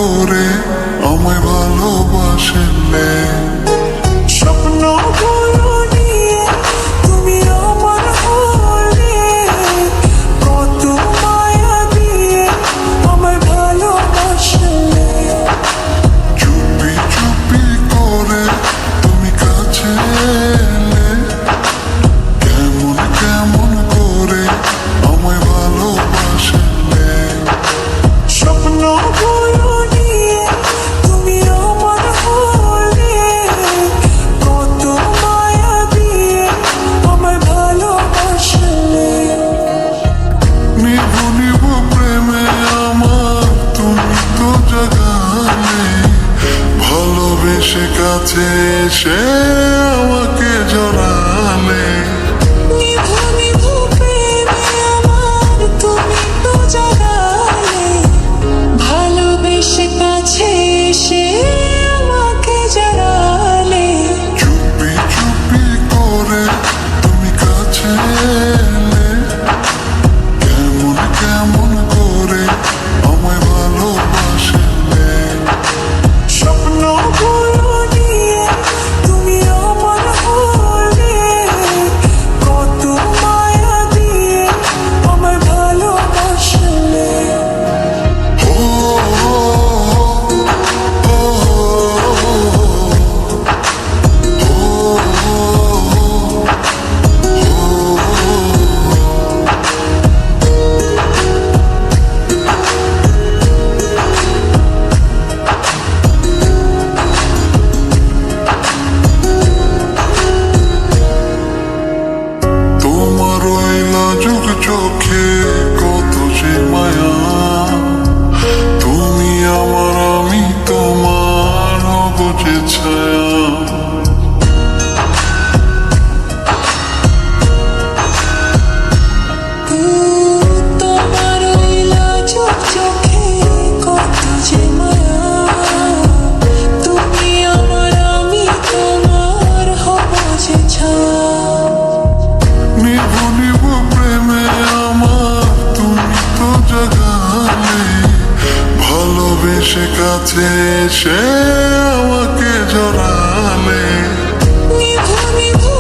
করে আমায় ভালোবাসলে। স্বপ্নগুলো নিয়ে তুমি আমার হলে, কত মায়া দিয়ে আমায় ভালোবাসলে। চুপি চুপি করে তুমি কাছে এলে, কেমন কেমন করে আমায় ভালোবাসলে। স্বপ্নগুলো নিয়ে তুমি আমার হলে, কত মায়া দিয়ে আমায় ভালোবাসলে। নিভু নিভু প্রেমে আমার তুমি তো জাগালে, ভালোবেসে কাছে এসে আমাকে জড়ালে। নিভু নিভু প্রেমে আমার তুমি তো জাগালে, ভালোবেসে কাছে এসে আমাকে জড়ালে। চুপি চুপি করে তুমি কাছে এলে, কেমন কেমন করে আমায় ভালোবাসলে। স্বপ্নগুলো নিয়ে তুমি আমার হলে, কত মায়া দিয়ে আমায় ভালোবাসলে। ও তোমার ওই লাজুক চোখে কত যে মায়া, তুমি আমার আমি তোমার হব যে ছায়া। তোমার ওই লাজুক চোখে কত যে মায়া, তুমি আমার আমি তোমার হব যে ছায়া। নিভু নিভু প্রেমে আমার তুমি তো জাগালে, ভালোবেসে কাছে এসে আমাকে জড়ালে। নিভু নিভু